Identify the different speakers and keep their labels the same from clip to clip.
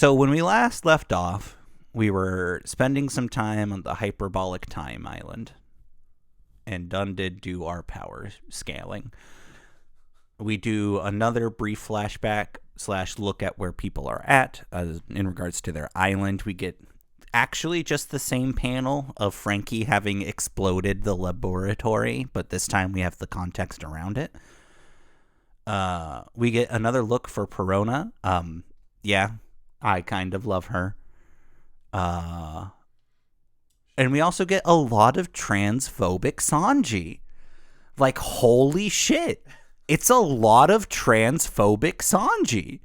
Speaker 1: So when we last left off, we were spending some time on the hyperbolic time island. And Dunn did do our power scaling. We do another brief flashback / look at where people are at in regards to their island. We get actually just the same panel of Frankie having exploded the laboratory, but this time we have the context around it. We get another look for Perona. Yeah, I kind of love her. And we also get a lot of transphobic Sanji. Like, holy shit. It's a lot of transphobic Sanji.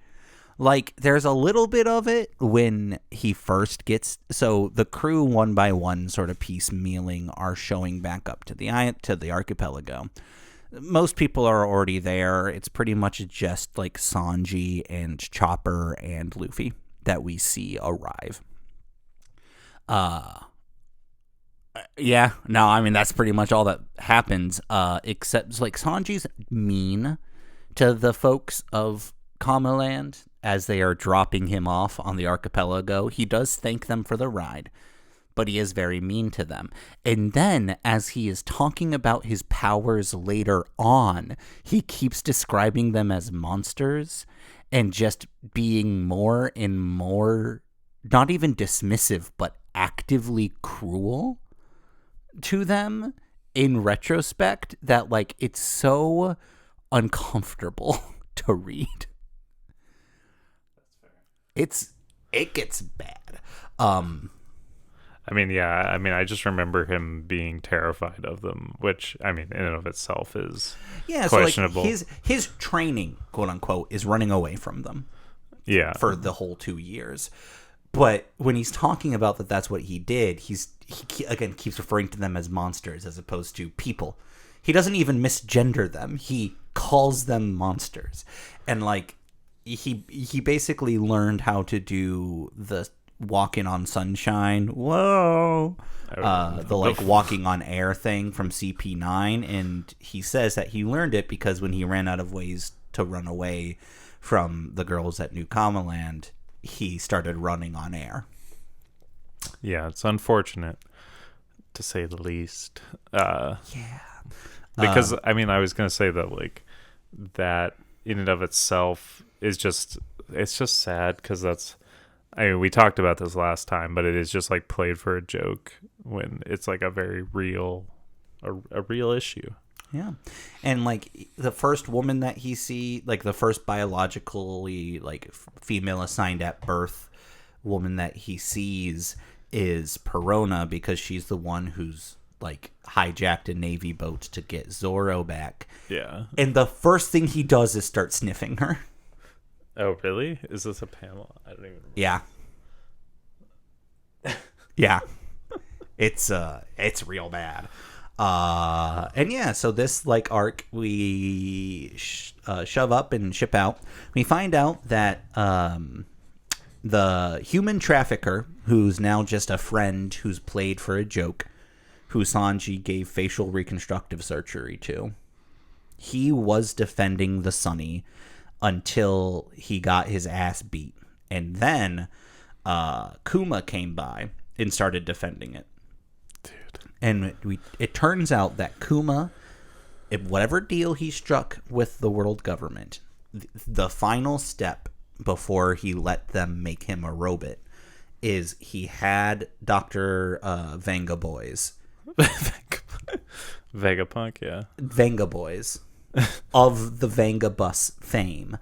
Speaker 1: Like, there's a little bit of it when he first gets... So, the crew, one by one, sort of piecemealing, are showing back up to the archipelago. Most people are already there. It's pretty much just, like, Sanji and Chopper and Luffy that we see arrive. Yeah, no, I mean, that's pretty much all that happens, except, like, Sanji's mean to the folks of Kamaland as they are dropping him off on the archipelago. He does thank them for the ride, but he is very mean to them. And then, as he is talking about his powers later on, he keeps describing them as monsters and just being more and more, not even dismissive, but actively cruel to them in retrospect, that, like, it's so uncomfortable to read. It gets bad.
Speaker 2: I mean, yeah, I mean, I just remember him being terrified of them, which, I mean, in and of itself is questionable.
Speaker 1: So, like, his training, quote unquote, is running away from them.
Speaker 2: Yeah.
Speaker 1: For the whole 2 years. But when he's talking about that's what he did, he again keeps referring to them as monsters as opposed to people. He doesn't even misgender them. He calls them monsters. And, like, he basically learned how to do the walking on sunshine. Whoa. The, like, walking on air thing from CP9. And he says that he learned it because when he ran out of ways to run away from the girls at New Kamaland, he started running on air.
Speaker 2: Yeah, it's unfortunate, to say the least.
Speaker 1: Yeah.
Speaker 2: Because, I mean, I was going to say that, like, that in and of itself is just, it's just sad because that's, I mean, we talked about this last time, but it is just, like, played for a joke when it's, like, a very real, a real issue.
Speaker 1: Yeah. And, like, the first woman that he see, like, the first biologically, like, female assigned at birth woman that he sees is Perona, because she's the one who's, like, hijacked a Navy boat to get Zoro back.
Speaker 2: Yeah.
Speaker 1: And the first thing he does is start sniffing her.
Speaker 2: Oh, really? Is this a panel? I don't even remember.
Speaker 1: Yeah. Yeah. It's real bad. And yeah, so this, like, arc, we shove up and ship out. We find out that the human trafficker, who's now just a friend who's played for a joke, who Sanji gave facial reconstructive surgery to, he was defending the Sunny until he got his ass beat. And then Kuma came by and started defending it. And it turns out that Kuma, whatever deal he struck with the world government, the final step before he let them make him a robot is he had Dr. Vanga Boys.
Speaker 2: Vegapunk, yeah.
Speaker 1: Vanga Boys of the Vanga Bus fame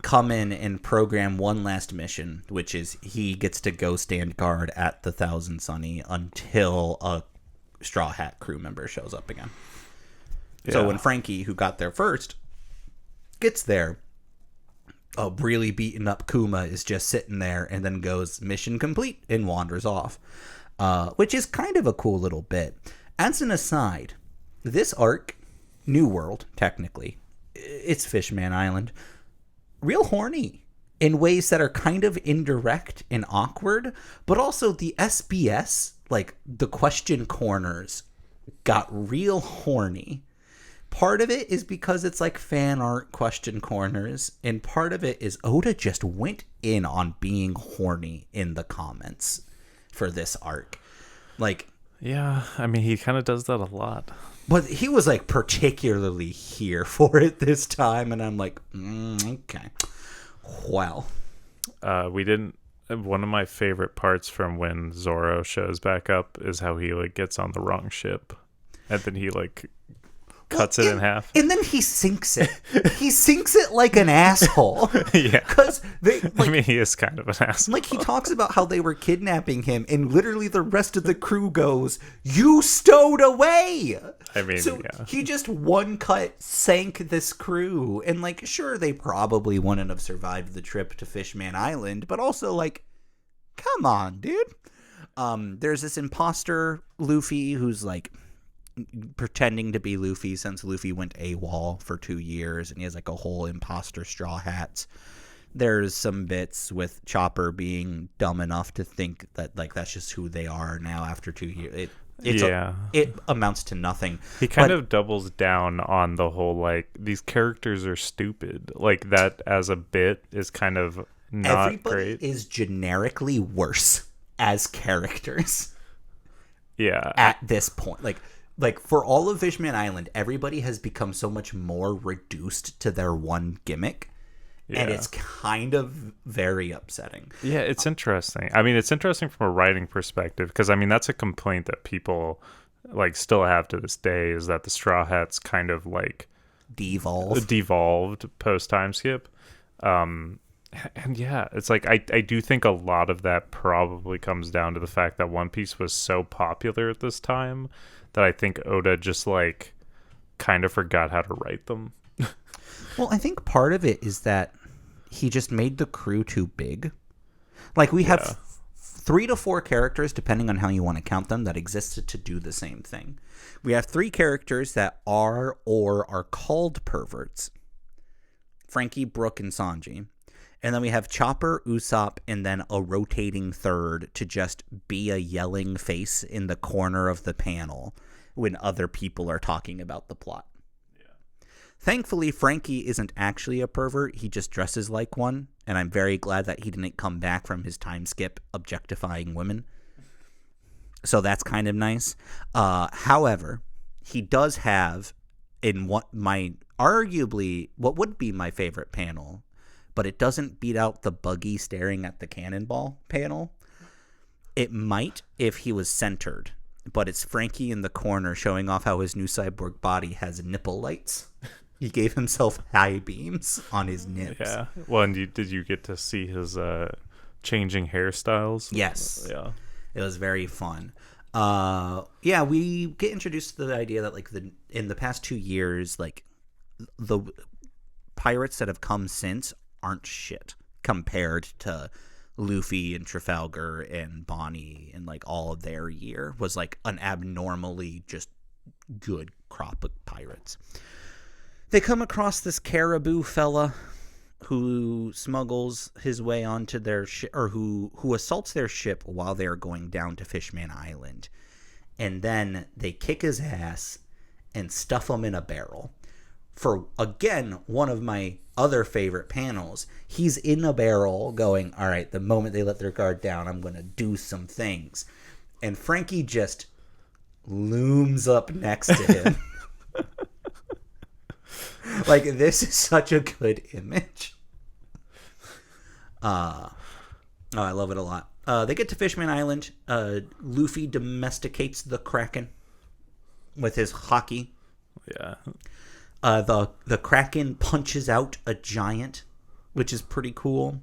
Speaker 1: come in and program one last mission, which is he gets to go stand guard at the Thousand Sunny until a Straw Hat crew member shows up again. Yeah. So when Frankie, who got there first, gets there, a really beaten up Kuma is just sitting there and then goes, mission complete, and wanders off. Which is kind of a cool little bit. As an aside, this arc, New World, technically, it's Fishman Island, real horny in ways that are kind of indirect and awkward, but also the SBS, like the question corners, got real horny. Part of it is because it's like fan art question corners, and part of it is Oda just went in on being horny in the comments for this arc. Like,
Speaker 2: yeah, I mean, he kind of does that a lot.
Speaker 1: But he was like particularly here for it this time, and I'm like, okay. Well,
Speaker 2: we didn't. One of my favorite parts from when Zoro shows back up is how he like gets on the wrong ship, and then he like cuts it in half,
Speaker 1: and then he sinks it. He sinks it like an asshole.
Speaker 2: Yeah,
Speaker 1: because
Speaker 2: I mean, he is kind of an asshole.
Speaker 1: Like, he talks about how they were kidnapping him, and literally the rest of the crew goes, "You stowed away."
Speaker 2: I mean,
Speaker 1: so
Speaker 2: yeah.
Speaker 1: He just one cut sank this crew, and like, sure, they probably wouldn't have survived the trip to Fishman Island, but also like, come on, dude. There's this imposter Luffy who's like pretending to be Luffy since Luffy went AWOL for 2 years, and he has like a whole imposter straw hats. There's some bits with Chopper being dumb enough to think that like that's just who they are now after 2 years. It amounts to nothing.
Speaker 2: He kind of doubles down on the whole like these characters are stupid. Like that as a bit is kind of not
Speaker 1: everybody
Speaker 2: great.
Speaker 1: Is generically worse as characters.
Speaker 2: Yeah.
Speaker 1: At this point, like for all of Fishman Island, everybody has become so much more reduced to their one gimmick. Yeah. And it's kind of very upsetting.
Speaker 2: Yeah, it's interesting. I mean, it's interesting from a writing perspective because, I mean, that's a complaint that people like still have to this day is that the Straw Hats kind of like devolved post time skip. And yeah, it's like I do think a lot of that probably comes down to the fact that One Piece was so popular at this time that I think Oda just like kind of forgot how to write them.
Speaker 1: Well, I think part of it is that he just made the crew too big. Like, we have 3 to 4 characters, depending on how you want to count them, that existed to do the same thing. We have 3 characters that are or are called perverts. Frankie, Brook, and Sanji. And then we have Chopper, Usopp, and then a rotating third to just be a yelling face in the corner of the panel when other people are talking about the plot. Thankfully, Frankie isn't actually a pervert. He just dresses like one, and I'm very glad that he didn't come back from his time skip objectifying women. So that's kind of nice. However, he does have in what would be my favorite panel, but it doesn't beat out the Buggy staring at the cannonball panel. It might if he was centered, but it's Frankie in the corner showing off how his new cyborg body has nipple lights. He gave himself high beams on his nips.
Speaker 2: Yeah. Well, and did you get to see his changing hairstyles?
Speaker 1: Yes.
Speaker 2: Yeah.
Speaker 1: It was very fun. Yeah, we get introduced to the idea that like in the past 2 years, like the pirates that have come since aren't shit compared to Luffy and Trafalgar and Bonnie, and like all of their year was like an abnormally just good crop of pirates. They come across this caribou fella who smuggles his way onto their ship, or who assaults their ship while they are going down to Fishman Island. And then they kick his ass and stuff him in a barrel. For, again, one of my other favorite panels, he's in a barrel going, all right, the moment they let their guard down, I'm going to do some things. And Frankie just looms up next to him. Like, this is such a good image. I love it a lot. They get to Fishman Island. Luffy domesticates the Kraken with his hockey.
Speaker 2: Yeah.
Speaker 1: The Kraken punches out a giant, which is pretty cool.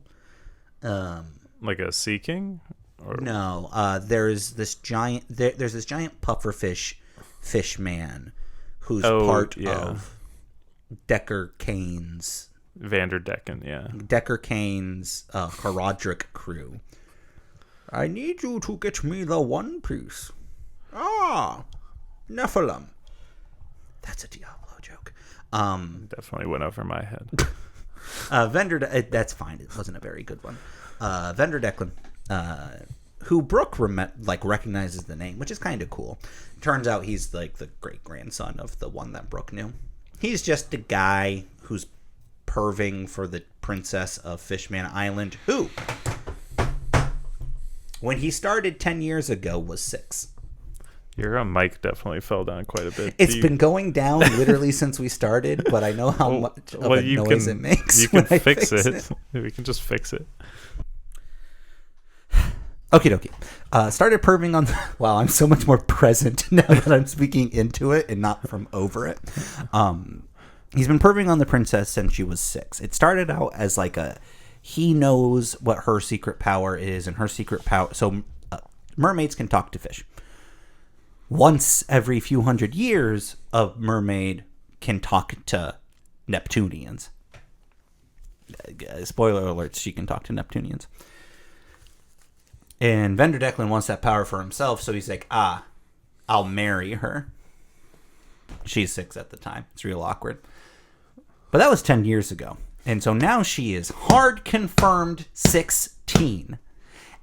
Speaker 2: Like a Sea King? Or...
Speaker 1: No. There's this giant pufferfish fishman who's part of Decker Kane's
Speaker 2: Vanderdecken, yeah.
Speaker 1: Decker Kane's Herodric crew. I need you to get me the One Piece. Nephilim. That's a Diablo joke.
Speaker 2: Definitely went over my head.
Speaker 1: That's fine. It wasn't a very good one. Vanderdecken, who Brooke recognizes the name, which is kind of cool. Turns out he's like the great grandson of the one that Brooke knew. He's just a guy who's perving for the princess of Fishman Island, who, when he started 10 years ago, was 6.
Speaker 2: Your mic definitely fell down quite a bit.
Speaker 1: It's been going down literally since we started, but I know how much of a noise it makes.
Speaker 2: You can fix it. We can just fix it.
Speaker 1: Okie dokie. Started perving on... Wow, I'm so much more present now that I'm speaking into it and not from over it. He's been perving on the princess since she was 6. It started out as like he knows what her secret power is, and her secret power... So mermaids can talk to fish. Once every few hundred years, a mermaid can talk to Neptunians. Spoiler alerts, she can talk to Neptunians. And Vanderdeclan wants that power for himself, so he's like, I'll marry her. She's 6 at the time. It's real awkward. But that was 10 years ago. And so now she is hard confirmed 16.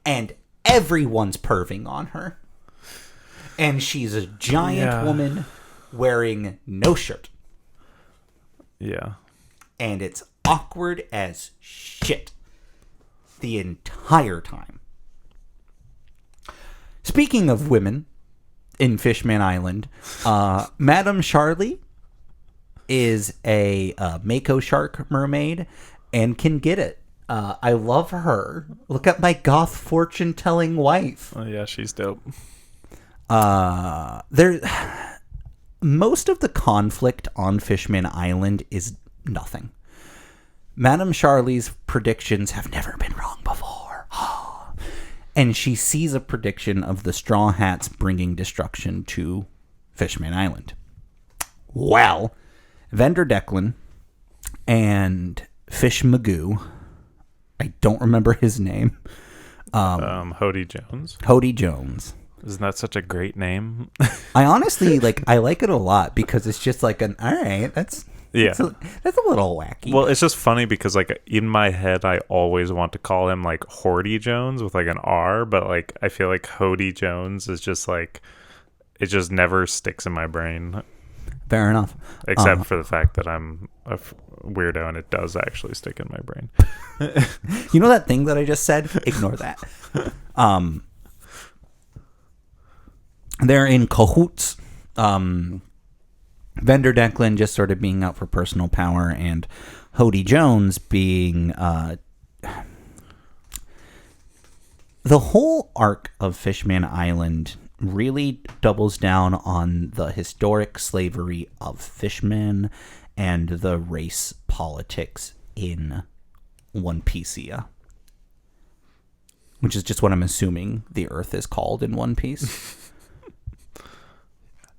Speaker 1: And everyone's perving on her. And she's a giant woman wearing no shirt.
Speaker 2: Yeah.
Speaker 1: And it's awkward as shit the entire time. Speaking of women in Fishman Island, Madame Charlie is a mako shark mermaid and can get it. I love her. Look at my goth fortune-telling wife.
Speaker 2: Oh, yeah, she's dope.
Speaker 1: Most of the conflict on Fishman Island is nothing. Madame Charlie's predictions have never been wrong before. And she sees a prediction of the Straw Hats bringing destruction to Fishman Island. Well, Vanderdeclan and Fish Magoo, I don't remember his name.
Speaker 2: Hody Jones.
Speaker 1: Hody Jones.
Speaker 2: Isn't that such a great name?
Speaker 1: I honestly, I like it a lot because it's just like all right, that's a little wacky.
Speaker 2: Well, it's just funny because in my head, I always want to call him Hordy Jones with an R, but I feel like Hody Jones is just it just never sticks in my brain.
Speaker 1: Fair enough.
Speaker 2: Except for the fact that I'm a weirdo and it does actually stick in my brain.
Speaker 1: You know that thing that I just said? Ignore that. They're in cahoots. Vanderdeclan just sort of being out for personal power, and Hody Jones being... the whole arc of Fishman Island really doubles down on the historic slavery of fishmen and the race politics in One Piecea. Which is just what I'm assuming the Earth is called in One Piece.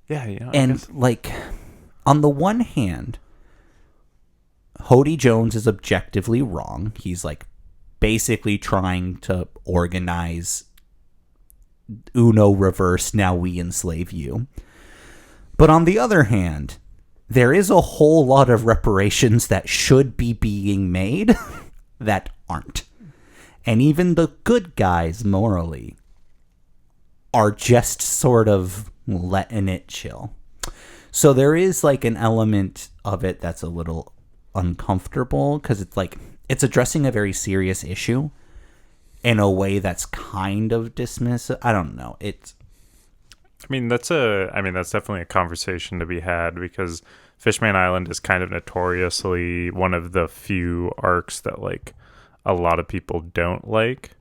Speaker 2: Yeah,
Speaker 1: and on the one hand, Hody Jones is objectively wrong. He's basically trying to organize Uno reverse, now we enslave you. But on the other hand, there is a whole lot of reparations that should be being made that aren't. And even the good guys morally are just sort of letting it chill. So there is an element of it that's a little uncomfortable because it's addressing a very serious issue in a way that's kind of dismissive. I don't know.
Speaker 2: That's definitely a conversation to be had because Fishman Island is kind of notoriously one of the few arcs that a lot of people don't like.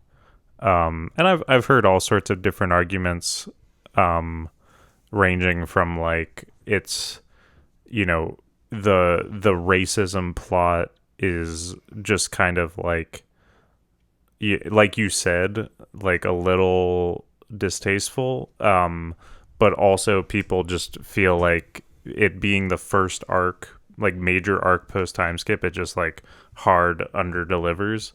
Speaker 2: And I've heard all sorts of different arguments, ranging from it's, the racism plot is just kind of like you said, a little distasteful. But also people just feel like it being the first arc, major arc post time skip, it just hard under delivers.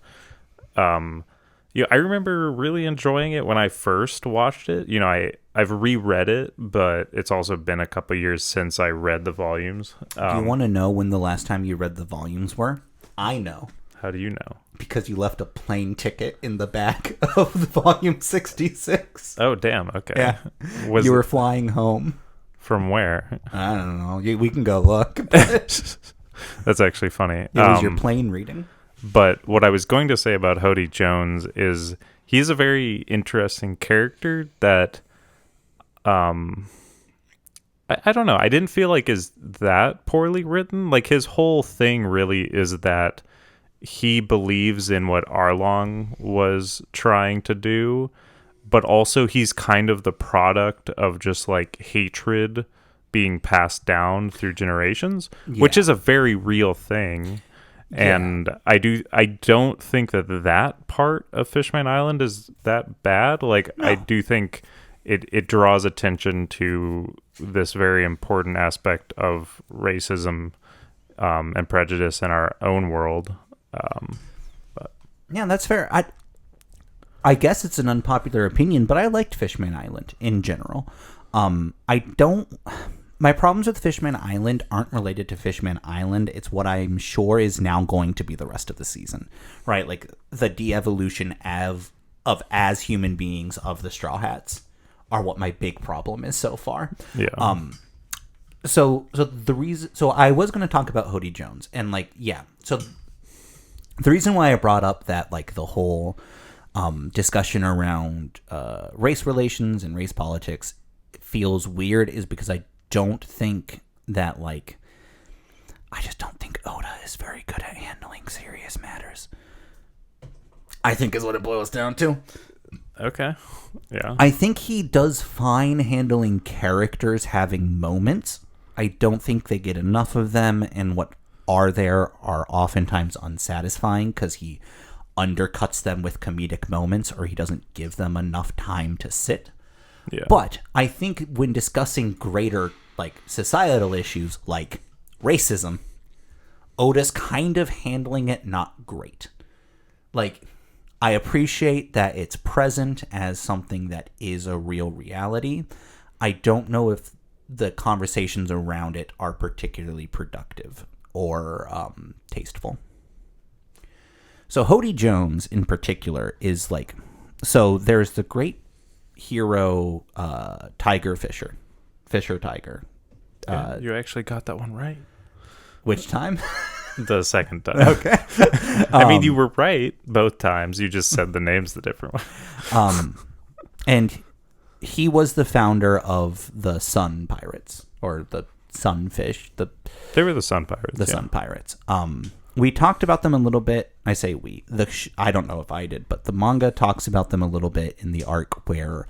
Speaker 2: I remember really enjoying it when I first watched it. I've reread it, but it's also been a couple years since I read the volumes.
Speaker 1: Do you want to know when the last time you read the volumes were? I know.
Speaker 2: How do you know?
Speaker 1: Because you left a plane ticket in the back of the volume 66.
Speaker 2: Oh, damn. Okay.
Speaker 1: Yeah. You were flying home.
Speaker 2: From where?
Speaker 1: I don't know. We can go look. It
Speaker 2: That's actually funny.
Speaker 1: was your plane reading.
Speaker 2: But what I was going to say about Hody Jones is he's a very interesting character that I don't know. I didn't feel like is that poorly written. Like his whole thing really is that he believes in what Arlong was trying to do, but also he's kind of the product of just like hatred being passed down through generations, which is a very real thing. And I don't think that part of Fishman Island is that bad. Like I do think it draws attention to this very important aspect of racism and prejudice in our own world.
Speaker 1: Yeah, that's fair. I guess it's an unpopular opinion, but I liked Fishman Island in general. My problems with Fishman Island aren't related to Fishman Island. It's what I'm sure is now going to be the rest of the season, right? Like the de-evolution of as human beings of the Straw Hats are what my big problem is so far.
Speaker 2: Yeah.
Speaker 1: So I was going to talk about Hody Jones and so the reason why I brought up that like the whole discussion around race relations and race politics feels weird is because I don't think that I just don't think Oda is very good at handling serious matters. I think is what it boils down to.
Speaker 2: Okay. Yeah.
Speaker 1: I think he does fine handling characters having moments. I don't think they get enough of them, and what are there are oftentimes unsatisfying because he undercuts them with comedic moments or he doesn't give them enough time to sit.
Speaker 2: Yeah.
Speaker 1: But I think when discussing greater societal issues like racism, Oda's kind of handling it not great. I appreciate that it's present as something that is a real reality. I don't know if the conversations around it are particularly productive or tasteful. So Hody Jones in particular is so there's the great hero Tiger Fisher Tiger.
Speaker 2: You actually got that one right.
Speaker 1: Which time?
Speaker 2: The second time.
Speaker 1: Okay.
Speaker 2: I mean, you were right both times. You just said the names the different way.
Speaker 1: And he was the founder of the Sun Pirates, or the Sunfish.
Speaker 2: They were the Sun Pirates.
Speaker 1: The Sun Pirates. We talked about them a little bit. I say we. I don't know if I did, but the manga talks about them a little bit in the arc where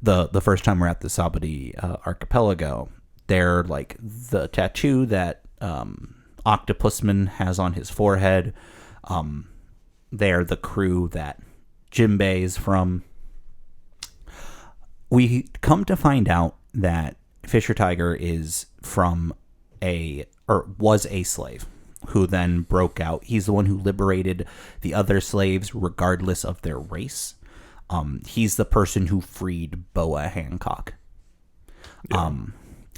Speaker 1: the first time we're at the Sabaody Archipelago, they're the tattoo that Octopusman has on his forehead. They're the crew that Jinbei is from. We come to find out that Fisher Tiger is was a slave who then broke out. He's the one who liberated the other slaves regardless of their race. He's the person who freed Boa Hancock. Yeah.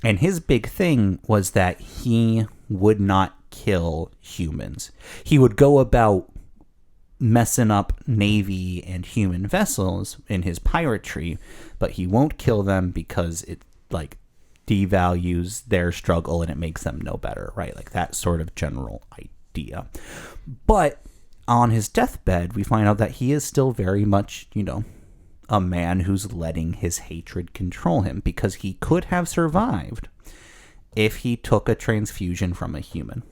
Speaker 1: And his big thing was that he would not kill humans. He would go about messing up Navy and human vessels in his piratry, but he won't kill them because it devalues their struggle and it makes them no better, right? That sort of general idea. But on his deathbed, we find out that he is still very much, a man who's letting his hatred control him, because he could have survived if he took a transfusion from a human.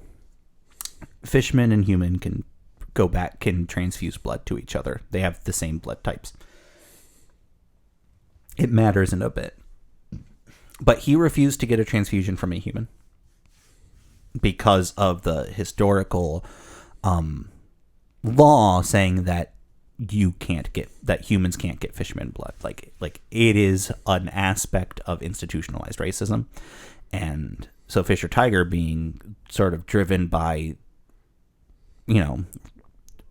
Speaker 1: Fishmen and human can transfuse blood to each other. They have the same blood types. It matters in a bit. But he refused to get a transfusion from a human because of the historical law saying that humans can't get fisherman blood. It is an aspect of institutionalized racism. And so Fisher Tiger, being sort of driven by,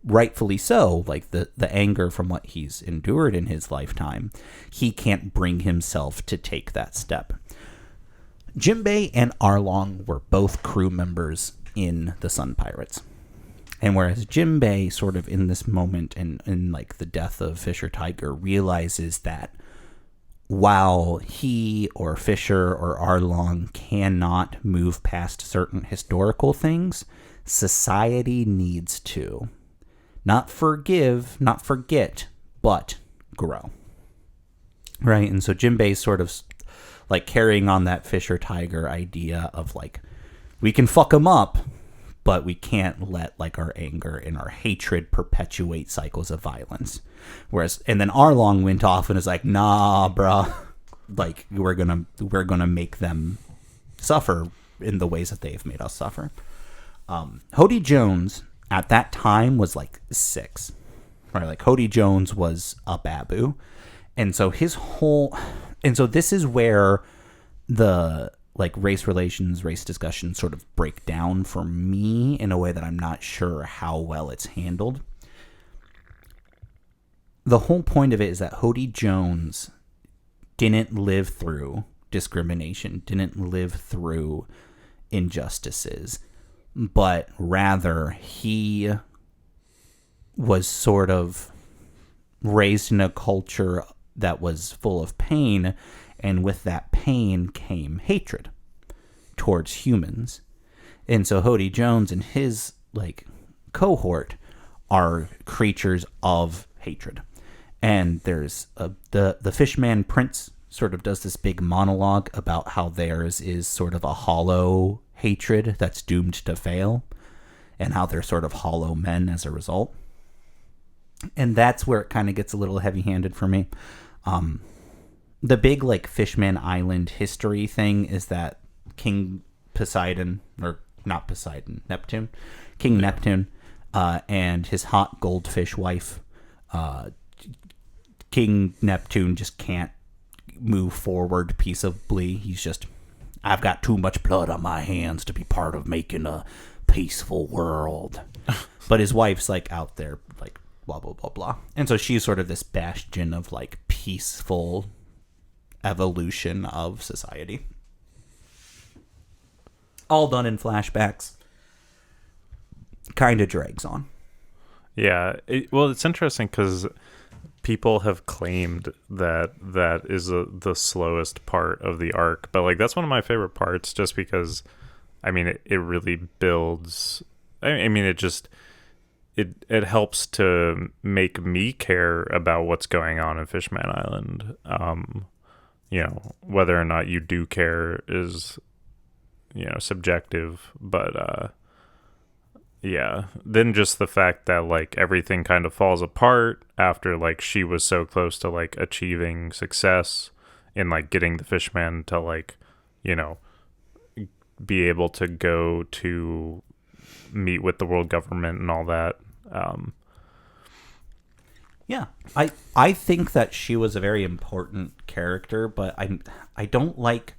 Speaker 1: rightfully so, the anger from what he's endured in his lifetime, he can't bring himself to take that step. Jinbei and Arlong were both crew members in the Sun Pirates. And whereas Jinbei sort of in this moment in the death of Fisher Tiger realizes that while he or Fisher or Arlong cannot move past certain historical things, society needs to not forgive, not forget, but grow. Right? And so Jinbei's sort of like carrying on that Fisher Tiger idea of like, we can fuck him up, but we can't let like our anger and our hatred perpetuate cycles of violence. Whereas, and then Arlong went off and is like, nah, bruh, like we're gonna make them suffer in the ways that they've made us suffer. Hody Jones at that time was like 6, right? Like Hody Jones was a babu, and so this is where the like race relations, race discussion sort of break down for me in a way that I'm not sure how well it's handled. The whole point of it is that Hody Jones didn't live through discrimination, didn't live through injustices, but rather he was sort of raised in a culture that was full of pain, and with that pain came hatred towards humans. And so Hody Jones and his like cohort are creatures of hatred. And there's the Fishman Prince sort of does this big monologue about how theirs is sort of a hollow hatred that's doomed to fail, and how they're sort of hollow men as a result. And that's where it kind of gets a little heavy-handed for me. The big like Fishman Island history thing is that King Poseidon, or not Poseidon, Neptune, King Neptune, and his hot goldfish wife, King Neptune just can't move forward peaceably. He's just, I've got too much blood on my hands to be part of making a peaceful world. But his wife's like out there like blah, blah, blah, blah. And so she's sort of this bastion of like peaceful evolution of society. All done in flashbacks. Kind of drags on.
Speaker 2: Yeah. Well, it's interesting because people have claimed that is the slowest part of the arc, but like that's one of my favorite parts, just because I mean it really builds. I mean it helps to make me care about what's going on in Fishman Island. You know, whether or not you do care is, you know, subjective, but yeah, then just the fact that like everything kind of falls apart after like she was so close to like achieving success in like getting the Fishman to like, you know, be able to go to meet with the world government and all that.
Speaker 1: Yeah, I think that she was a very important character, but I don't like,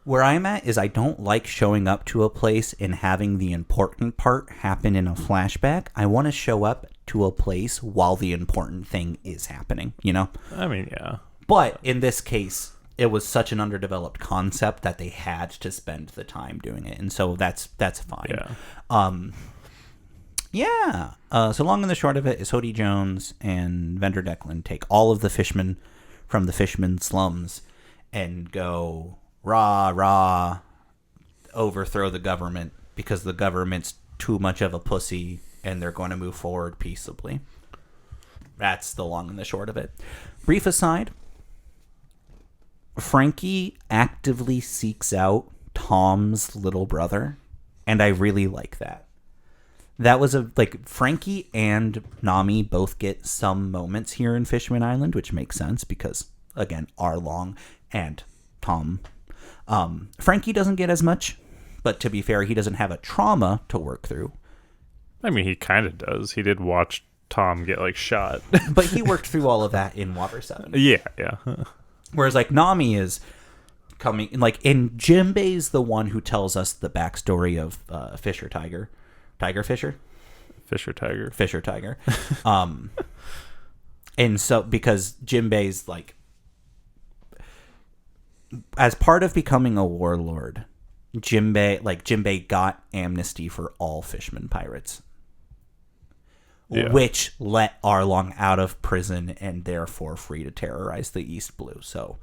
Speaker 1: where I'm at is I don't like showing up to a place and having the important part happen in a flashback. I want to show up to a place while the important thing is happening, you know?
Speaker 2: I mean, yeah.
Speaker 1: But in this case, it was such an underdeveloped concept that they had to spend the time doing it, and so that's fine.
Speaker 2: Yeah.
Speaker 1: So long and the short of it is Hody Jones and Vendor Declan take all of the fishmen from the Fishman slums and go rah, overthrow the government because the government's too much of a pussy and they're going to move forward peaceably. That's the long and the short of it. Brief aside, Frankie actively seeks out Tom's little brother, and I really like that. That was Frankie and Nami both get some moments here in Fishman Island, which makes sense because, again, Arlong and Tom. Frankie doesn't get as much, but to be fair, he doesn't have a trauma to work through.
Speaker 2: I mean, he kind of does. He did watch Tom get like shot.
Speaker 1: But he worked through all of that in Water 7.
Speaker 2: Yeah.
Speaker 1: Whereas like Nami is coming, like, and Jinbei's the one who tells us the backstory of Fisher Tiger. Fisher Tiger. And so because Jinbei's like, as part of becoming a warlord, Jinbei got amnesty for all Fishman pirates.
Speaker 2: Yeah.
Speaker 1: which let Arlong out of prison and therefore free to terrorize the East Blue. So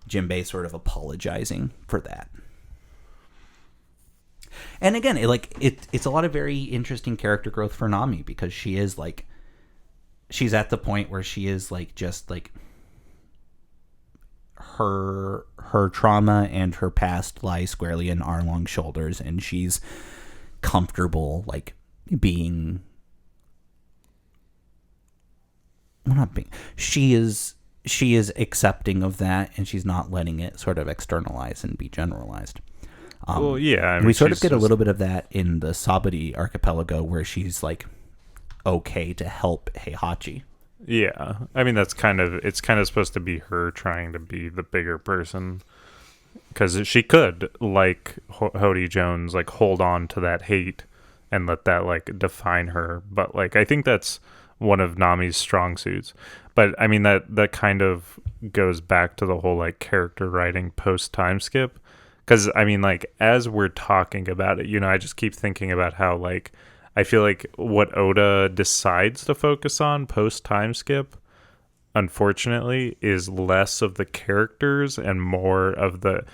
Speaker 1: Jinbei sort of apologizing for that. And again, it's a lot of very interesting character growth for Nami, because she is like, she's at the point where she is like, just like, her trauma and her past lie squarely in Arlong's shoulders, and she's comfortable like being, well, not being, she is accepting of that, and she's not letting it sort of externalize and be generalized.
Speaker 2: Well, yeah, I mean,
Speaker 1: we sort of get a little bit of that in the Sabaody archipelago, where she's like okay to help Heihachi.
Speaker 2: Yeah, I mean, it's kind of supposed to be her trying to be the bigger person, because she could, like Hody Jones, like hold on to that hate and let that like define her. But like, I think that's one of Nami's strong suits. But I mean, that kind of goes back to the whole like character writing post time skip. Because, I mean, like, as we're talking about it, I just keep thinking about how, like, I feel like what Oda decides to focus on post-time skip, unfortunately, is less of the characters and more of the,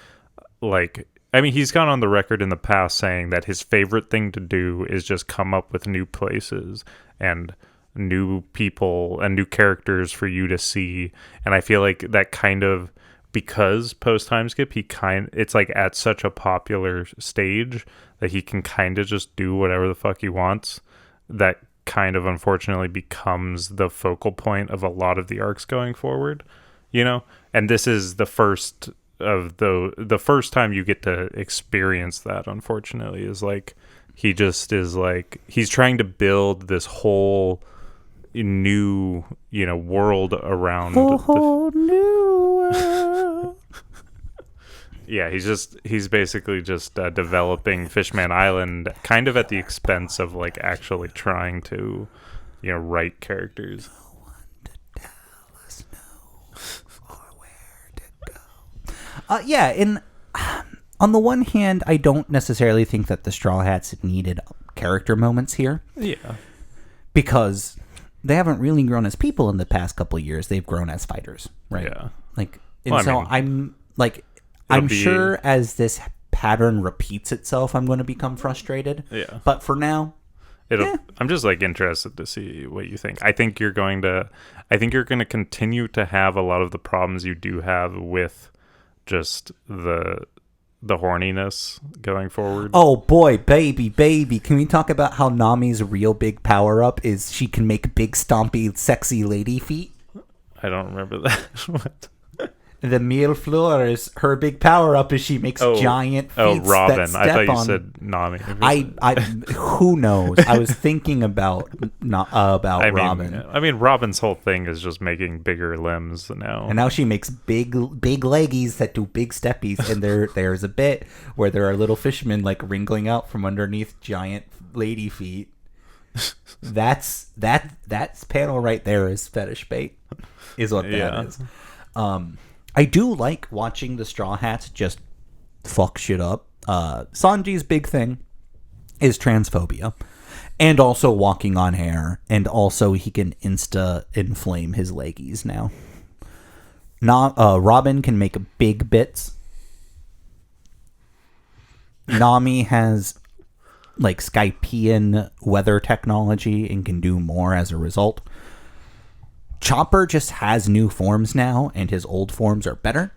Speaker 2: like, I mean, he's gone on the record in the past saying that his favorite thing to do is just come up with new places and new people and new characters for you to see. And I feel like that kind of, because post time skip, it's like at such a popular stage that he can kind of just do whatever the fuck he wants. That kind of unfortunately becomes the focal point of a lot of the arcs going forward, and this is the first of the first time you get to experience that. Unfortunately, is like he just is like he's trying to build this whole new world around
Speaker 1: whole new world.
Speaker 2: Yeah, he's basically just developing Fishman Island kind of at the expense of like actually trying to write characters.
Speaker 1: No one to tell us no or where to go. Yeah, and on the one hand, I don't necessarily think that the Straw Hats needed character moments here.
Speaker 2: Yeah,
Speaker 1: because they haven't really grown as people in the past couple of years. They've grown as fighters, right?
Speaker 2: Yeah.
Speaker 1: Like, and well, so I'm like, I'm sure as this pattern repeats itself, I'm going to become frustrated.
Speaker 2: Yeah.
Speaker 1: But for now,
Speaker 2: I'm just like interested to see what you think. I think you're going to continue to have a lot of the problems you do have with just the horniness going forward.
Speaker 1: Oh boy, baby, can we talk about how Nami's real big power up is she can make big stompy sexy lady feet?
Speaker 2: I don't remember that. What?
Speaker 1: The Mille Fleurs, her big power up is she makes giant feet.
Speaker 2: Oh, Robin.
Speaker 1: That step
Speaker 2: I thought you
Speaker 1: on.
Speaker 2: said Nami.
Speaker 1: Who knows? I was thinking about Robin.
Speaker 2: I mean, Robin's whole thing is just making bigger limbs now.
Speaker 1: And now she makes big leggies that do big steppies. And there's a bit where there are little fishermen like wriggling out from underneath giant lady feet. That's panel right there is fetish bait, is what that is. I do like watching the Straw Hats just fuck shit up. Sanji's big thing is transphobia, and also walking on air, and also he can insta-inflame his leggies now. Robin can make big bits. Nami has like Skypean weather technology and can do more as a result. Chopper just has new forms now, and his old forms are better,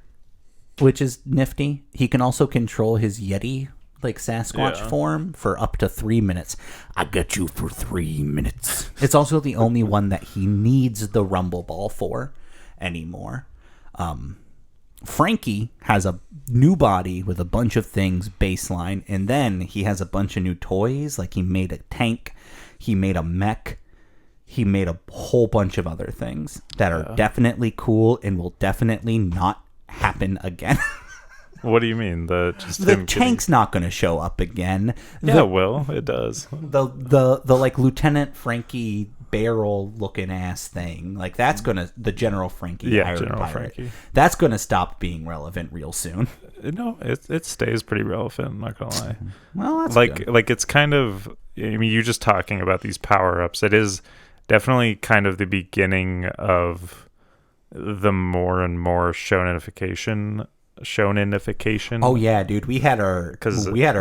Speaker 1: which is nifty. He can also control his Yeti, like Sasquatch form, for up to 3 minutes. I got you for 3 minutes. It's also the only one that he needs the Rumble Ball for anymore. Frankie has a new body with a bunch of things baseline, and then he has a bunch of new toys. Like he made a tank, he made a mech, he made a whole bunch of other things that are definitely cool and will definitely not happen again.
Speaker 2: What do you mean? The
Speaker 1: tank's not going to show up again.
Speaker 2: Yeah, well, it does.
Speaker 1: The like Lieutenant Frankie barrel looking ass thing, like that's gonna, the General Frankie,
Speaker 2: General
Speaker 1: pirate,
Speaker 2: Frankie,
Speaker 1: that's gonna stop being relevant real soon.
Speaker 2: No, it stays pretty relevant. I'm not gonna lie.
Speaker 1: Well, that's
Speaker 2: like
Speaker 1: good.
Speaker 2: Like it's kind of. I mean, you just talking about these power ups. It is definitely kind of the beginning of the more and more shonenification.
Speaker 1: Oh yeah, dude, we had our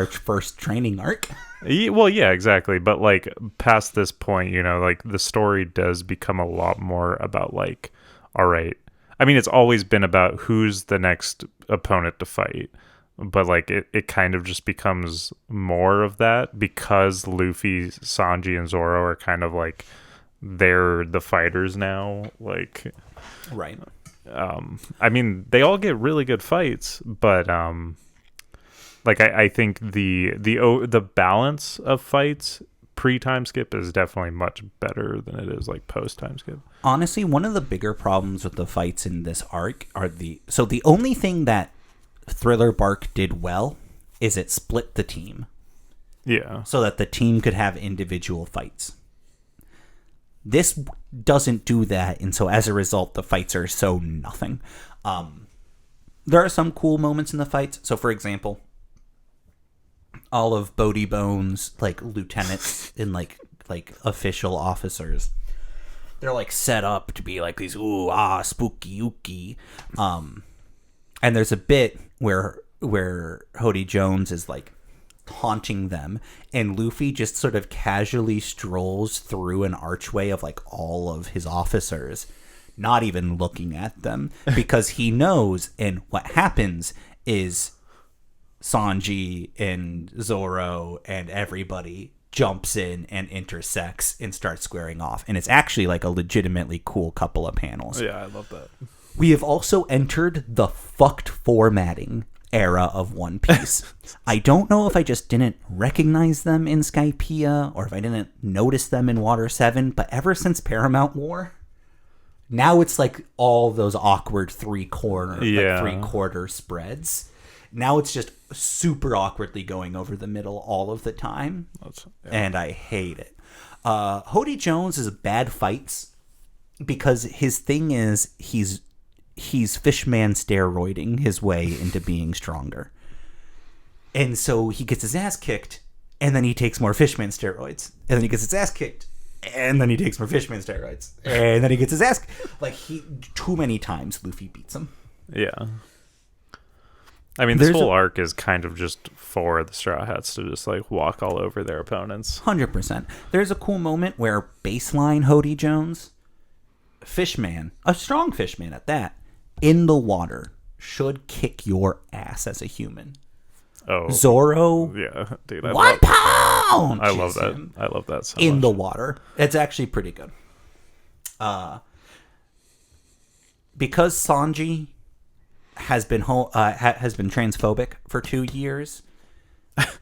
Speaker 1: first training arc.
Speaker 2: Well, yeah, exactly. But like past this point, like the story does become a lot more about like, all right. I mean, it's always been about who's the next opponent to fight. But like it kind of just becomes more of that because Luffy, Sanji, and Zoro are kind of like they're the fighters now. Like,
Speaker 1: right.
Speaker 2: I mean, they all get really good fights, but like I think the balance of fights pre-time skip is definitely much better than it is like post-time skip.
Speaker 1: Honestly, one of the bigger problems with the fights in this arc are the only thing that Thriller Bark did well is it split the team.
Speaker 2: Yeah.
Speaker 1: So that the team could have individual fights. This doesn't do that, and so as a result, the fights are so nothing. There are some cool moments in the fights. So, for example, all of Bodie Bones, like lieutenants and like official officers, they're like set up to be like these spooky ooky. And there's a bit where Hody Jones is like haunting them, and Luffy just sort of casually strolls through an archway of like all of his officers, not even looking at them, because he knows, and what happens is Sanji and Zoro and everybody jumps in and intersects and starts squaring off, and it's actually like a legitimately cool couple of panels.
Speaker 2: Yeah, I love that.
Speaker 1: We have also entered the fucked formatting era of One Piece. I don't know if I just didn't recognize them in Skypiea or if I didn't notice them in Water 7, but ever since Paramount War, now it's like all those awkward three-quarter spreads. Now it's just super awkwardly going over the middle all of the time, and I hate it. Hody Jones is bad fights because his thing is he's Fishman steroiding his way into being stronger. And so he gets his ass kicked, and then he takes more Fishman steroids. And then he gets his ass kicked, and then he takes more Fishman steroids. And then he gets his ass... Like, too many times Luffy beats him.
Speaker 2: Yeah. I mean, this whole arc is kind of just for the Straw Hats to just, like, walk all over their opponents.
Speaker 1: 100%. There's a cool moment where baseline Hody Jones, Fishman, a strong Fishman at that, in the water, should kick your ass as a human.
Speaker 2: Oh.
Speaker 1: Zoro,
Speaker 2: yeah, dude,
Speaker 1: 1 pound!
Speaker 2: I love that. I love that so
Speaker 1: in
Speaker 2: much.
Speaker 1: the water. It's actually pretty good. Because Sanji has been transphobic for 2 years.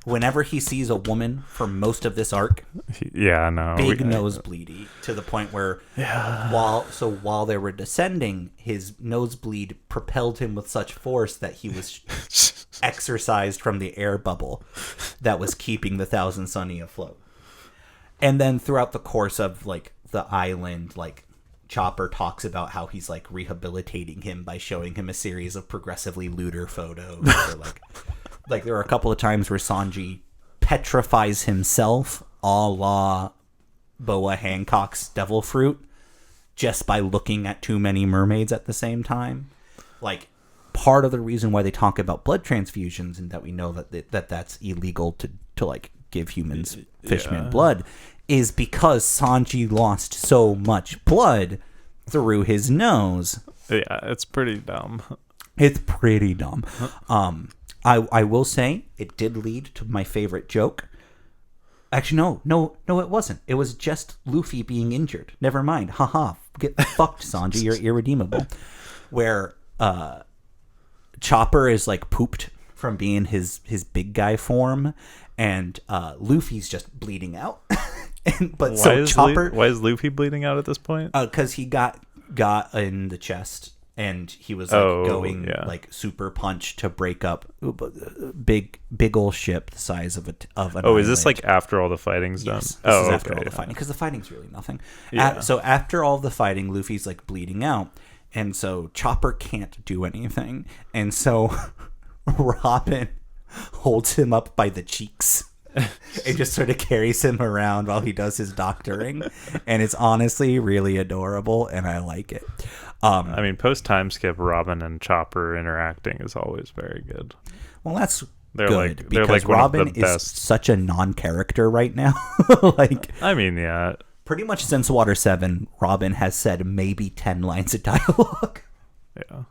Speaker 1: Whenever he sees a woman for most of this arc, big nosebleedy, to the point where while they were descending, his nosebleed propelled him with such force that he was exorcised from the air bubble that was keeping the Thousand Sunny afloat. And then throughout the course of like the island, like Chopper talks about how he's like rehabilitating him by showing him a series of progressively lewder photos. Or like there are a couple of times where Sanji petrifies himself, a la Boa Hancock's Devil Fruit, just by looking at too many mermaids at the same time. Like, part of the reason why they talk about blood transfusions and that we know that that's illegal to like give humans Fishman blood is because Sanji lost so much blood through his nose.
Speaker 2: Yeah, it's pretty dumb.
Speaker 1: It's pretty dumb. I will say it did lead to my favorite joke. Actually, no, it wasn't. It was just Luffy being injured. Never mind. Haha. Get fucked, Sanji. You're irredeemable. Where Chopper is like pooped from being his big guy form, and Luffy's just bleeding out. Why
Speaker 2: is Luffy bleeding out at this point?
Speaker 1: Because he got in the chest. And he was like like super punch to break up big old ship the size of an
Speaker 2: island. Is this like after all the fighting's done?
Speaker 1: This is after all the fighting, because the fighting's really nothing.
Speaker 2: Yeah.
Speaker 1: So after all the fighting, Luffy's like bleeding out, and so Chopper can't do anything, and so Robin holds him up by the cheeks and just sort of carries him around while he does his doctoring. And it's honestly really adorable, and I like it.
Speaker 2: I mean, post time skip, Robin and Chopper interacting is always very good.
Speaker 1: Well, that's
Speaker 2: They're
Speaker 1: good,
Speaker 2: like
Speaker 1: because
Speaker 2: one
Speaker 1: Robin
Speaker 2: of the
Speaker 1: is
Speaker 2: best.
Speaker 1: such a non-character right now. Like,
Speaker 2: I mean, yeah.
Speaker 1: pretty much since Water 7, Robin has said maybe 10 lines of dialogue.
Speaker 2: Yeah.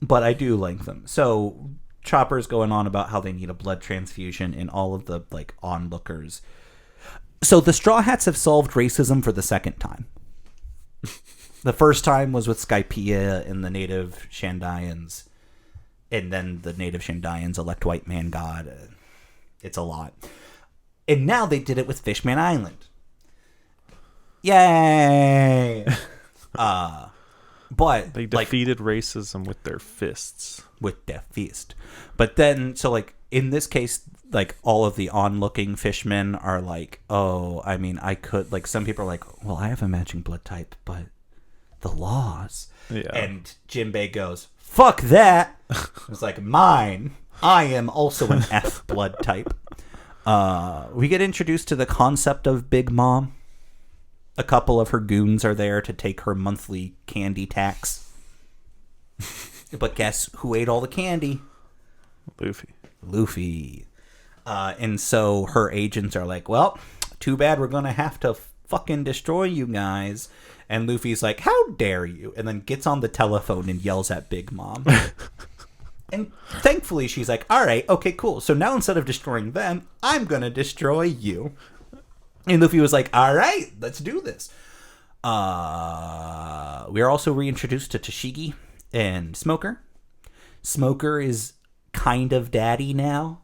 Speaker 1: But I do like them. So Chopper's going on about how they need a blood transfusion, and all of the like onlookers. So the Straw Hats have solved racism for the second time. The first time was with Skypiea and the native Shandayans. And then the native Shandayans elect white man god. It's a lot. And now they did it with Fishman Island. Yay! But
Speaker 2: They defeated racism with their fists.
Speaker 1: With their fist. But then, so like, in this case, like, all of the onlooking fishmen are like, oh, I mean, I could, like, some people are like, well, I have a matching blood type, but the laws.
Speaker 2: Yeah.
Speaker 1: And Jinbei goes, fuck that. It's like, mine. I am also an F blood type. We get introduced to the concept of Big Mom. A couple of her goons are there to take her monthly candy tax. But guess who ate all the candy? Luffy. And so her agents are like, well, too bad we're going to have to fucking destroy you guys. And Luffy's like, how dare you? And then gets on the telephone and yells at Big Mom. And thankfully she's like, all right, okay, cool. So now instead of destroying them, I'm going to destroy you. And Luffy was like, all right, let's do this. We are also reintroduced to Tashigi and Smoker. Smoker is kind of daddy now.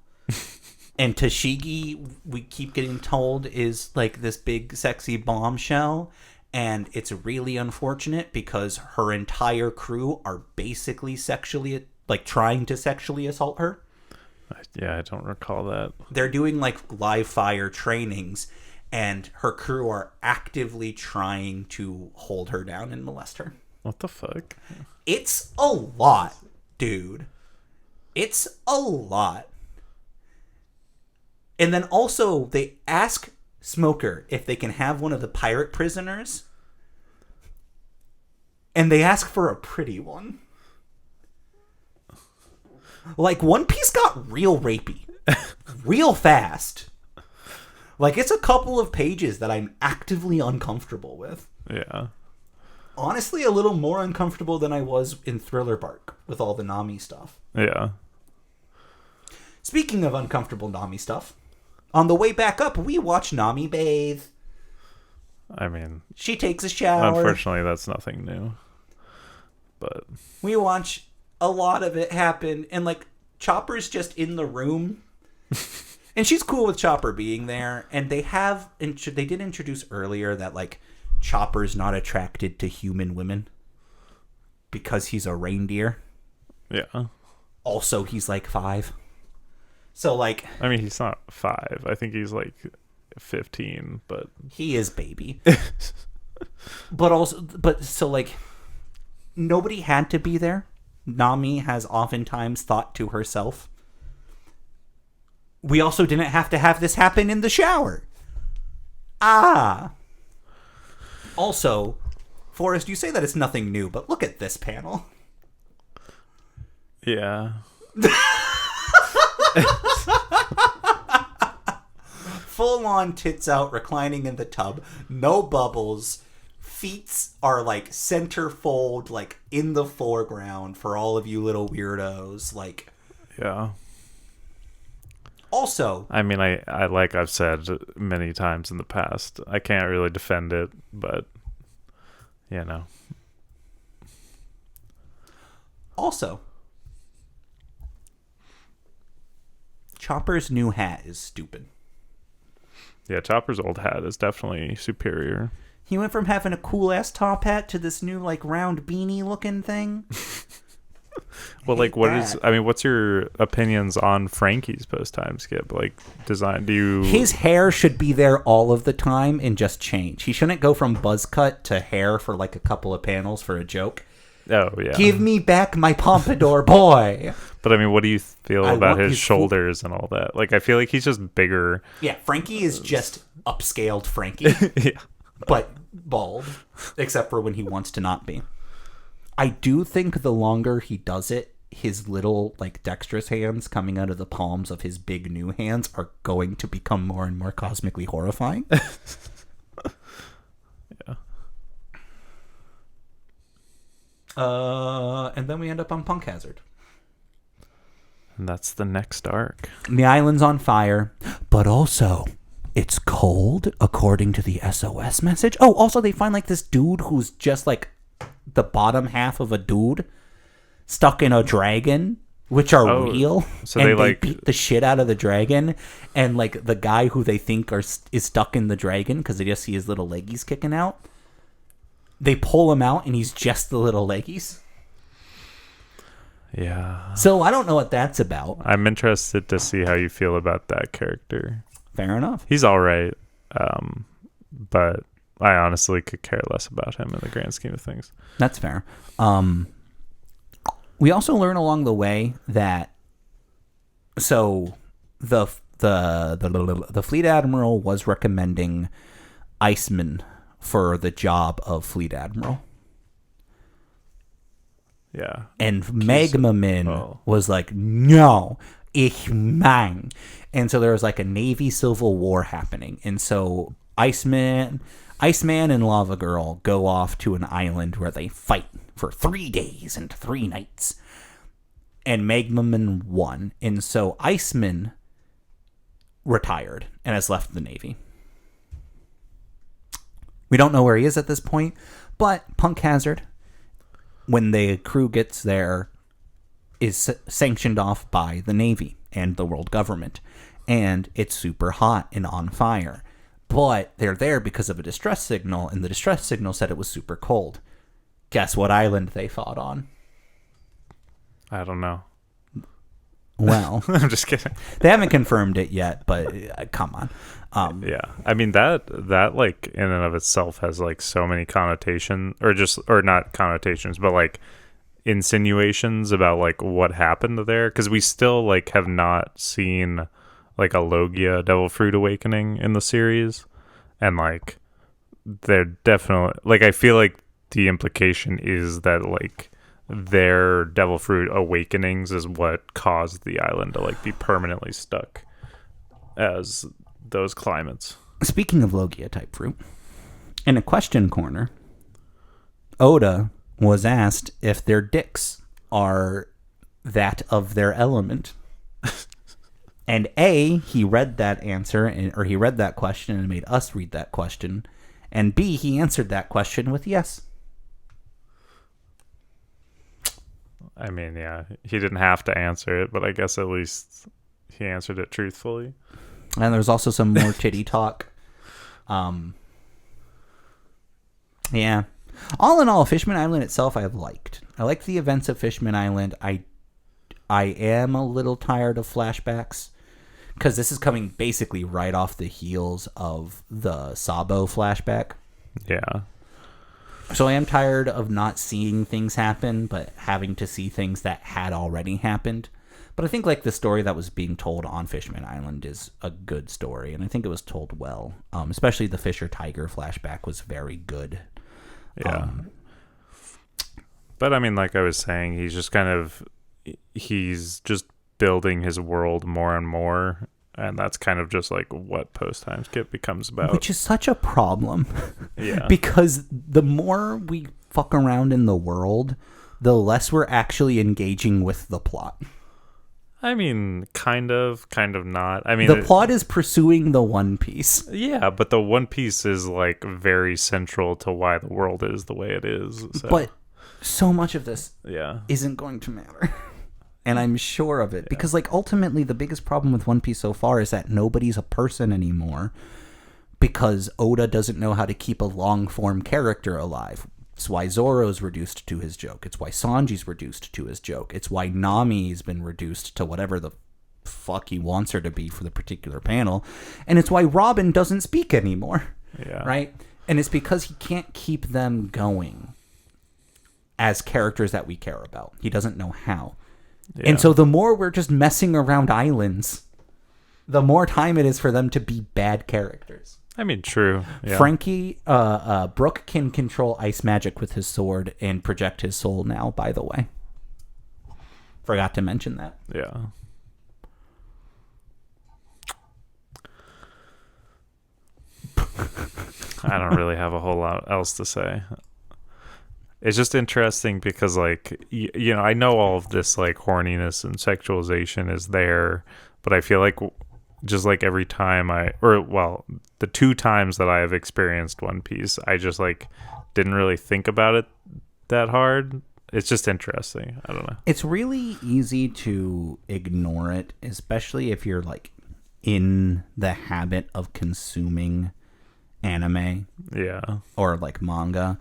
Speaker 1: And Tashigi, we keep getting told, is like this big sexy bombshell. And it's really unfortunate because her entire crew are basically sexually, like, trying to sexually assault her.
Speaker 2: Yeah, I don't recall that.
Speaker 1: They're doing like live fire trainings, and her crew are actively trying to hold her down and molest her.
Speaker 2: What the fuck?
Speaker 1: It's a lot, dude. It's a lot. And then also they ask Smoker if they can have one of the pirate prisoners. And they ask for a pretty one. Like, One Piece got real rapey. Real fast. Like, it's a couple of pages that I'm actively uncomfortable with.
Speaker 2: Yeah.
Speaker 1: Honestly, a little more uncomfortable than I was in Thriller Bark with all the Nami stuff.
Speaker 2: Yeah.
Speaker 1: Speaking of uncomfortable Nami stuff, on the way back up, we watch Nami bathe.
Speaker 2: I mean,
Speaker 1: she takes a shower.
Speaker 2: Unfortunately, that's nothing new. But
Speaker 1: we watch a lot of it happen, and like Chopper's just in the room, and she's cool with Chopper being there. And they did introduce earlier that like Chopper's not attracted to human women because he's a reindeer.
Speaker 2: Yeah. Also,
Speaker 1: he's like 5. So, like...
Speaker 2: I mean, he's not 5. I think he's, like, 15, but...
Speaker 1: He is baby. So, like, nobody had to be there. Nami has oftentimes thought to herself, we also didn't have to have this happen in the shower. Also, Forrest, you say that it's nothing new, but look at this panel.
Speaker 2: Yeah.
Speaker 1: Full on tits out, reclining in the tub, no bubbles. Feet are like centerfold, like in the foreground for all of you little weirdos. Like,
Speaker 2: yeah.
Speaker 1: Also,
Speaker 2: I mean, I like I've said many times in the past, I can't really defend it, but you know.
Speaker 1: Also, Chopper's new hat is stupid.
Speaker 2: Yeah, Chopper's old hat is definitely superior.
Speaker 1: He went from having a cool-ass top hat to this new, like, round beanie-looking thing.
Speaker 2: Well, like, what's your opinions on Frankie's post-time skip? Like, design,
Speaker 1: His hair should be there all of the time and just change. He shouldn't go from buzz cut to hair for, like, a couple of panels for a joke.
Speaker 2: Oh, yeah.
Speaker 1: Give me back my pompadour boy.
Speaker 2: But I mean, what do you feel about his shoulders and all that? Like, I feel like he's just bigger.
Speaker 1: Yeah, Frankie is just upscaled Frankie.
Speaker 2: Yeah.
Speaker 1: But bald, except for when he wants to not be. I do think the longer he does it, his little, like, dexterous hands coming out of the palms of his big new hands are going to become more and more cosmically horrifying.
Speaker 2: Yeah.
Speaker 1: And then we end up on Punk Hazard.
Speaker 2: And that's the next arc.
Speaker 1: The island's on fire, but also it's cold, according to the SOS message. Oh, also they find, like, this dude who's just, like, the bottom half of a dude stuck in a dragon, which are real.
Speaker 2: So
Speaker 1: and
Speaker 2: they like
Speaker 1: beat the shit out of the dragon, and, like, the guy who they think is stuck in the dragon because they just see his little leggies kicking out. They pull him out, and he's just the little leggies.
Speaker 2: Yeah.
Speaker 1: So I don't know what that's about.
Speaker 2: I'm interested to see how you feel about that character.
Speaker 1: Fair enough.
Speaker 2: He's all right, but I honestly could care less about him in the grand scheme of things.
Speaker 1: That's fair. We also learn along the way that the fleet admiral was recommending Iceman for the job of fleet admiral.
Speaker 2: Yeah.
Speaker 1: And Magmamin was like, no, ich mein. And so there was like a Navy civil war happening. And so Iceman and Lava Girl go off to an island where they fight for 3 days and 3 nights. And Magmamin won. And so Iceman retired and has left the Navy. We don't know where he is at this point, but Punk Hazard, when the crew gets there, is sanctioned off by the Navy and the world government. And it's super hot and on fire. But they're there because of a distress signal, and the distress signal said it was super cold. Guess what island they fought on?
Speaker 2: I don't know.
Speaker 1: Well,
Speaker 2: I'm just kidding.
Speaker 1: They haven't confirmed it yet, but come on.
Speaker 2: Yeah, I mean that like in and of itself has like so many connotations, or not connotations, but like insinuations about like what happened there, because we still like have not seen like a Logia Devil Fruit Awakening in the series, and like they're definitely like, I feel like the implication is that like their Devil Fruit Awakenings is what caused the island to like be permanently stuck as those climates.
Speaker 1: Speaking of Logia type fruit, in a question corner, Oda was asked if their dicks are that of their element. And A, he read that answer, or he read that question and made us read that question. And B, he answered that question with yes.
Speaker 2: I mean, yeah, he didn't have to answer it, but I guess at least he answered it truthfully.
Speaker 1: And there's also some more titty talk. Yeah. All in all, Fishman Island itself I liked. I liked the events of Fishman Island. I am a little tired of flashbacks, because this is coming basically right off the heels of the Sabo flashback.
Speaker 2: Yeah.
Speaker 1: So I am tired of not seeing things happen, but having to see things that had already happened. But I think like the story that was being told on Fishman Island is a good story, and I think it was told well. Especially the Fisher Tiger flashback was very good.
Speaker 2: Yeah. But I mean, like I was saying, he's just building his world more and more, and that's kind of just like what post-time skip becomes about.
Speaker 1: Which is such a problem.
Speaker 2: Yeah.
Speaker 1: Because the more we fuck around in the world, the less we're actually engaging with the plot.
Speaker 2: I mean, kind of not. I mean,
Speaker 1: the plot is pursuing the One Piece.
Speaker 2: Yeah, but the One Piece is like very central to why the world is the way it is. So.
Speaker 1: But so much of this
Speaker 2: yeah
Speaker 1: isn't going to matter. And I'm sure of it. Yeah. Because like ultimately the biggest problem with One Piece so far is that nobody's a person anymore, because Oda doesn't know how to keep a long form character alive. It's why Zoro's reduced to his joke. It's why Sanji's reduced to his joke. It's why Nami's been reduced to whatever the fuck he wants her to be for the particular panel. And it's why Robin doesn't speak anymore.
Speaker 2: Yeah.
Speaker 1: Right? And it's because he can't keep them going. as characters that we care about. He doesn't know how.
Speaker 2: Yeah.
Speaker 1: And so the more we're just messing around islands, the more time it is for them to be bad characters.
Speaker 2: I mean, true. Yeah.
Speaker 1: Frankie, Brooke can control ice magic with his sword and project his soul now, by the way. Forgot to mention that.
Speaker 2: Yeah. I don't really have a whole lot else to say. It's just interesting because, like, you know, I know all of this, like, horniness and sexualization is there, but I feel like just, like, every time the 2 times that I have experienced One Piece, I just, like, didn't really think about it that hard. It's just interesting. I don't know.
Speaker 1: It's really easy to ignore it, especially if you're, like, in the habit of consuming anime.
Speaker 2: Yeah.
Speaker 1: Or, like, manga.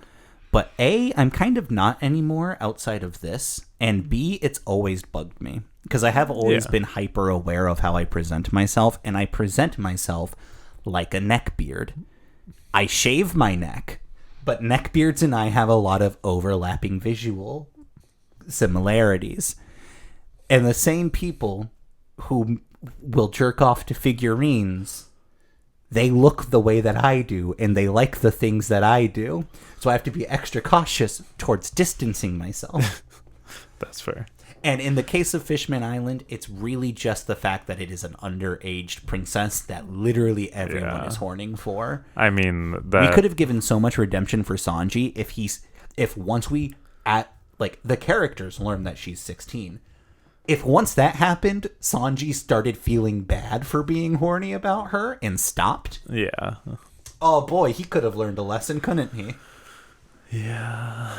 Speaker 1: But A, I'm kind of not anymore outside of this. And B, it's always bugged me. Because I have always been hyper aware of how I present myself. And I present myself like a neckbeard. I shave my neck. But neckbeards and I have a lot of overlapping visual similarities. And the same people who will jerk off to figurines, they look the way that I do, and they like the things that I do. So I have to be extra cautious towards distancing myself.
Speaker 2: That's fair.
Speaker 1: And in the case of Fishman Island, it's really just the fact that it is an underaged princess that literally everyone is horning for.
Speaker 2: I mean,
Speaker 1: we could have given so much redemption for Sanji if once we the characters learn that she's 16. If once that happened, Sanji started feeling bad for being horny about her and stopped.
Speaker 2: Yeah.
Speaker 1: Oh boy, he could have learned a lesson, couldn't he?
Speaker 2: Yeah.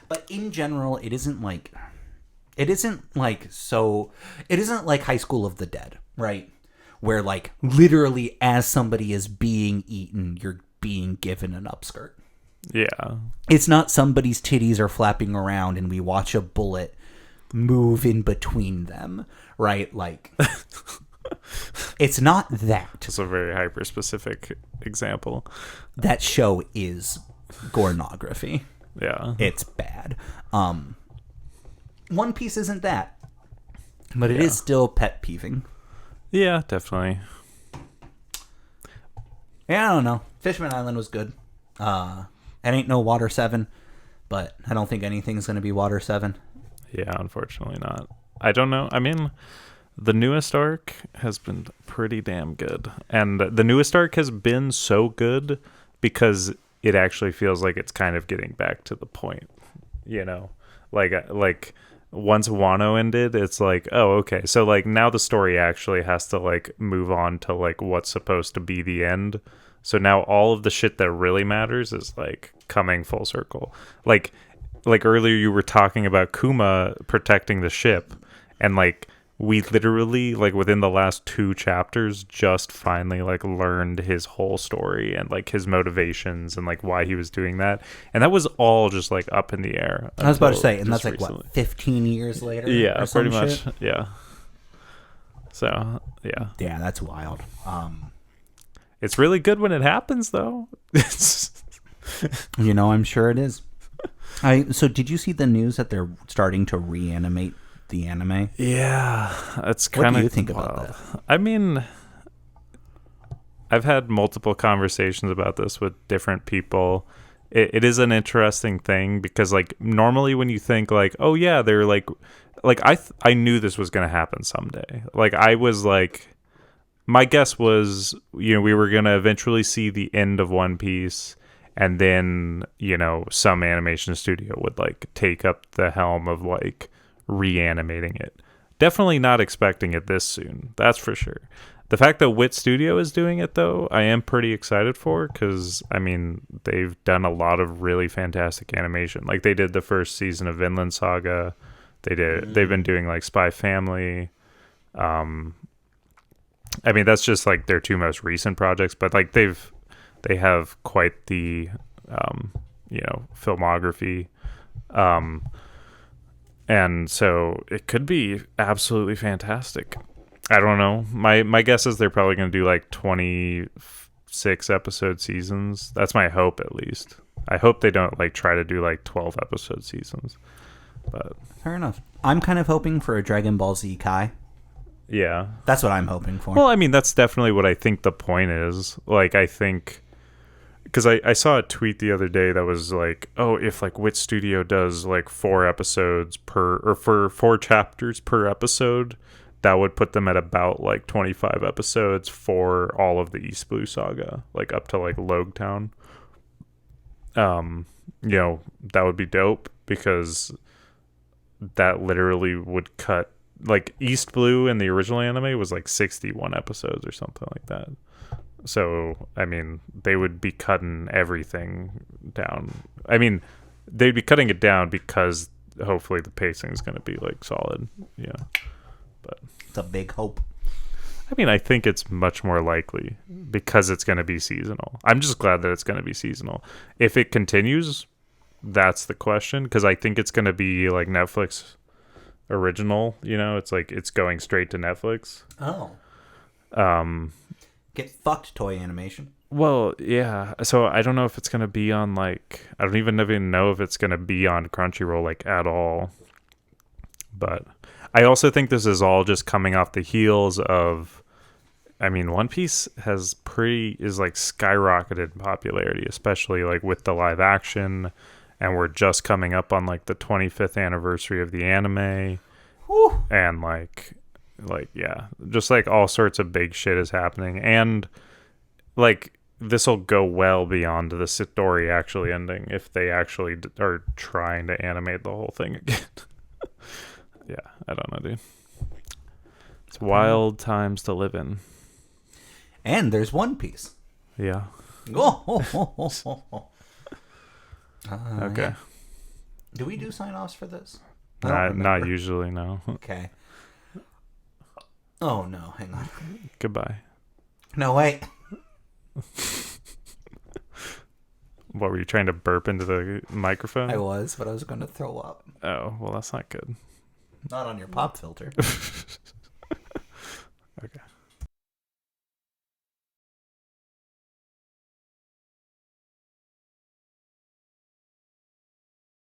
Speaker 1: But in general, it isn't like High School of the Dead, right? Where, like, literally as somebody is being eaten, you're being given an upskirt.
Speaker 2: Yeah.
Speaker 1: It's not somebody's titties are flapping around and we watch a bullet move in between them, right? Like, it's not that.
Speaker 2: It's a very hyper-specific example.
Speaker 1: That show is pornography.
Speaker 2: Yeah.
Speaker 1: It's bad. One Piece isn't that. But it is still pet peeving.
Speaker 2: Yeah, definitely.
Speaker 1: Yeah, I don't know. Fishman Island was good. It ain't no Water 7, but I don't think anything's going to be Water 7.
Speaker 2: Yeah, unfortunately not. I don't know. I mean, the newest arc has been pretty damn good. And the newest arc has been so good because it actually feels like it's kind of getting back to the point, you know? Like once Wano ended, it's like, oh, okay. So, like, now the story actually has to, like, move on to, like, what's supposed to be the end. So now all of the shit that really matters is, like, coming full circle. Like earlier you were talking about Kuma protecting the ship, and, like, we literally, like, within the last 2 chapters just finally, like, learned his whole story and, like, his motivations and, like, why he was doing that. And that was all just, like, up in the air.
Speaker 1: I was about to say, and that's
Speaker 2: recently.
Speaker 1: like, what, 15 years later?
Speaker 2: Yeah, pretty much.
Speaker 1: Shit?
Speaker 2: Yeah. So, yeah.
Speaker 1: Yeah, that's wild.
Speaker 2: It's really good when it happens, though.
Speaker 1: You know, I'm sure it is. So did you see the news that they're starting to reanimate the anime?
Speaker 2: Yeah, that's kind of.
Speaker 1: What do you think about that?
Speaker 2: I mean, I've had multiple conversations about this with different people. It is an interesting thing because, like, normally when you think, like, oh yeah, they're like I knew this was going to happen someday. Like, I was like, my guess was, you know, we were going to eventually see the end of One Piece, and then, you know, some animation studio would, like, take up the helm of, like, reanimating it. Definitely not expecting it this soon. That's for sure. The fact that Wit Studio is doing it, though, I am pretty excited for, because, I mean, they've done a lot of really fantastic animation. Like, they did the first season of Vinland Saga. They've been doing, like, Spy Family. I mean, that's just, like, their 2 most recent projects, but, like, they have quite the you know, filmography. And so it could be absolutely fantastic. I don't know. My guess is they're probably going to do, like, 26 episode seasons. That's my hope, at least. I hope they don't like try to do like 12 episode seasons. But
Speaker 1: fair enough. I'm kind of hoping for a Dragon Ball Z Kai.
Speaker 2: yeah,
Speaker 1: That's what I'm hoping for.
Speaker 2: well, I mean, that's definitely what I think the point is. Like, I think, because I saw a tweet the other day that was like, oh, if like Wit Studio does like 4 episodes for 4 chapters per episode, that would put them at about like 25 episodes for all of the East Blue Saga, like up to like Logetown. That would be dope, because that literally would cut, like, East Blue in the original anime was like 61 episodes or something like that. So, I mean, they would be cutting everything down. I mean, they'd be cutting it down because hopefully the pacing is going to be like solid. Yeah. But
Speaker 1: it's a big hope.
Speaker 2: I mean, I think it's much more likely because it's going to be seasonal. I'm just glad that it's going to be seasonal. If it continues, that's the question, because I think it's going to be like Netflix original. It's like it's going straight to Netflix.
Speaker 1: Oh. Get fucked, Toy Animation.
Speaker 2: Well, yeah. So I don't know if it's going to be on like, I don't even know if it's going to be on Crunchyroll like at all. But I also think this is all just coming off the heels of, I mean, One Piece is like skyrocketed in popularity, especially like with the live action, and we're just coming up on like the 25th anniversary of the anime.
Speaker 1: Whew.
Speaker 2: And like yeah, just like all sorts of big shit is happening, and like this will go well beyond the story actually ending if they actually are trying to animate the whole thing again. Yeah, I don't know, dude. It's wild times to live in.
Speaker 1: And there's One Piece.
Speaker 2: Yeah.
Speaker 1: Okay.
Speaker 2: Okay.
Speaker 1: Yeah. Do we do sign-offs for this?
Speaker 2: Not usually, no.
Speaker 1: Okay. Oh, no. Hang on.
Speaker 2: Goodbye.
Speaker 1: No, wait.
Speaker 2: What, were you trying to burp into the microphone?
Speaker 1: I was, but I was going to throw up.
Speaker 2: Oh, well, that's not good.
Speaker 1: Not on your pop filter.
Speaker 2: Okay.